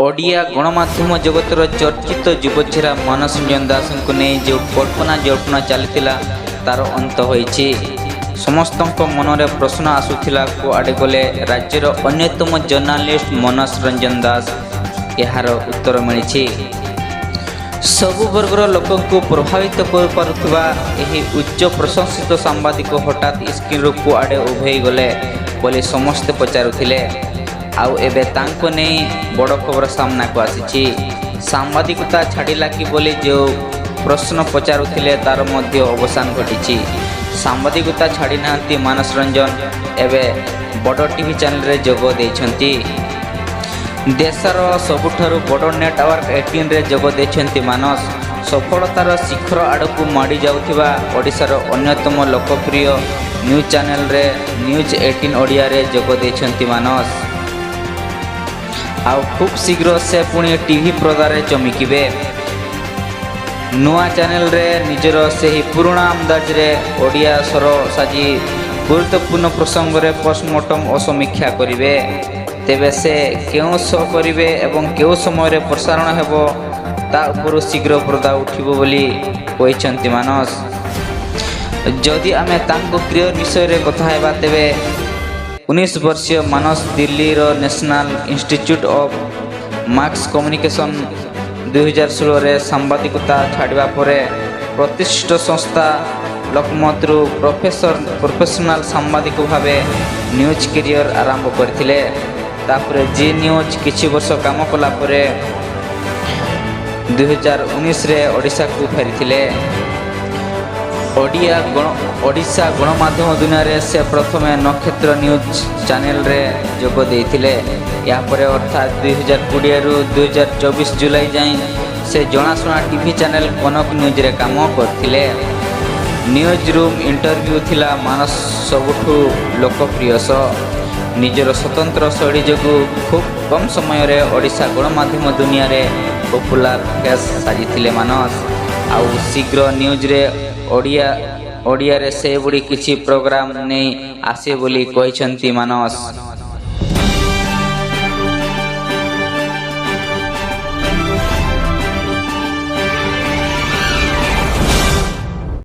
ओडिया गणमाध्यम जगतर चर्चित युवचेहरा ମାନସ ରଞ୍ଜନ ଦାସଙ୍କୁ ନେଇ ଯେଉଁ କଳ୍ପନା ଜଳ୍ପନା ଚାଲିଥିଲା ତାର ଅନ୍ତ ହୋଇଛି। ସମସ୍ତଙ୍କ ମନରେ ପ୍ରଶ୍ନ ଆସୁଥିଲା କୁଆଡ଼େ ଗଲେ ରାଜ୍ୟର ଅନ୍ୟତମ ଜର୍ଣ୍ଣାଲିଷ୍ଟ ମାନସ ରଞ୍ଜନ ଦାସ। ଏହାର ଉତ୍ତର ମିଳିଛି। ସବୁ ବର୍ଗର ଲୋକଙ୍କୁ ପ୍ରଭାବିତ କରିପାରୁଥିବା ଏହି ଉଚ୍ଚ ପ୍ରଶଂସିତ ସାମ୍ବାଦିକ ହଠାତ୍ ସ୍କ୍ରିନ୍ରୁ କୁଆଡ଼େ ଉଭେଇ ଗଲେ ବୋଲି ସମସ୍ତେ ପଚାରୁଥିଲେ। ଆଉ ଏବେ ତାଙ୍କୁ ନେଇ ବଡ଼ ଖବର ସାମ୍ନାକୁ ଆସିଛି। ସାମ୍ବାଦିକତା ଛାଡ଼ିଲା କି ବୋଲି ଯେଉଁ ପ୍ରଶ୍ନ ପଚାରୁଥିଲେ ତାର ମଧ୍ୟ ଅବସାନ ଘଟିଛି। ସାମ୍ବାଦିକତା ଛାଡ଼ି ନାହାନ୍ତି ମାନସ ରଞ୍ଜନ, ଏବେ ବଡ଼ ଟିଭି ଚ୍ୟାନେଲରେ ଯୋଗ ଦେଇଛନ୍ତି। ଦେଶର ସବୁଠାରୁ ବଡ଼ ନେଟୱାର୍କ 18ରେ ଯୋଗ ଦେଇଛନ୍ତି ମାନସ। ସଫଳତାର ଶିଖର ଆଡ଼କୁ ମାଡ଼ି ଯାଉଥିବା ଓଡ଼ିଶାର ଅନ୍ୟତମ ଲୋକପ୍ରିୟ ନ୍ୟୁଜ୍ ଚ୍ୟାନେଲରେ ନ୍ୟୁଜ୍ 18 ଓଡ଼ିଆରେ ଯୋଗ ଦେଇଛନ୍ତି ମାନସ। ଆଉ ଖୁବ୍ ଶୀଘ୍ର ସେ ପୁଣି ଟିଭି ପରଦାରେ ଚମକିବେ। ନୂଆ ଚ୍ୟାନେଲରେ ନିଜର ସେହି ପୁରୁଣା ଅନ୍ଦାଜରେ ଓଡ଼ିଆ ସ୍ୱର ସାଜି ଗୁରୁତ୍ୱପୂର୍ଣ୍ଣ ପ୍ରସଙ୍ଗରେ ପୋଷ୍ଟମର୍ଟମ ଓ ସମୀକ୍ଷା କରିବେ। ତେବେ ସେ କେଉଁ ଶୋ କରିବେ ଏବଂ କେଉଁ ସମୟରେ ପ୍ରସାରଣ ହେବ ତା ଉପରୁ ଶୀଘ୍ର ପର୍ଦ୍ଦା ଉଠିବ ବୋଲି କହିଛନ୍ତି ମାନସ। ଯଦି ଆମେ ତାଙ୍କ କ୍ୟାରିୟର ବିଷୟରେ କଥା ହେବା ତେବେ 19 ବର୍ଷୀୟ ମାନସ ଦିଲ୍ଲୀର national institute of mass communication 2016ରେ ସାମ୍ବାଦିକତା ଛାଡ଼ିବା ପରେ ପ୍ରତିଷ୍ଠିତ ସଂସ୍ଥା ଲୋକମତରୁ ପ୍ରଫେସନାଲ ସାମ୍ବାଦିକ ଭାବେ ନ୍ୟୁଜ୍ କ୍ୟାରିୟର ଆରମ୍ଭ କରିଥିଲେ। ତାପରେ ଜି ନ୍ୟୁଜ୍ କିଛି ବର୍ଷ କାମ କଲା ପରେ 2019ରେ ଓଡ଼ିଶାକୁ ଫେରିଥିଲେ। ଓଡ଼ିଶା ଗଣମାଧ୍ୟମ ଦୁନିଆରେ ସେ ପ୍ରଥମେ ନକ୍ଷତ୍ର ନ୍ୟୁଜ୍ ଚ୍ୟାନେଲରେ ଯୋଗ ଦେଇଥିଲେ। ଏହାପରେ ଅର୍ଥାତ୍ 2020ରୁ 2024 ଜୁଲାଇ ଯାଏଁ ସେ ଜଣାଶୁଣା ଟିଭି ଚ୍ୟାନେଲ କନକ ନ୍ୟୁଜ୍ରେ କାମ କରିଥିଲେ। ନ୍ୟୁଜ୍ ରୁମ୍ ଇଣ୍ଟରଭ୍ୟୁ ଥିଲା ମାନସ ସବୁଠୁ ଲୋକପ୍ରିୟ ଶୋ। ନିଜର ସ୍ୱତନ୍ତ୍ର ଶୈଳୀ ଯୋଗୁଁ ଖୁବ୍ କମ୍ ସମୟରେ ଓଡ଼ିଶା ଗଣମାଧ୍ୟମ ଦୁନିଆରେ ପପୁଲାର ଫେସ୍ ସାଜିଥିଲେ ମାନସ। ଆଉ ଶୀଘ୍ର ନ୍ୟୁଜ୍ରେ ଓଡ଼ିଆରେ ସେଭଳି କିଛି ପ୍ରୋଗ୍ରାମ ନେଇ ଆସିବେ ବୋଲି କହିଛନ୍ତି ମାନସ।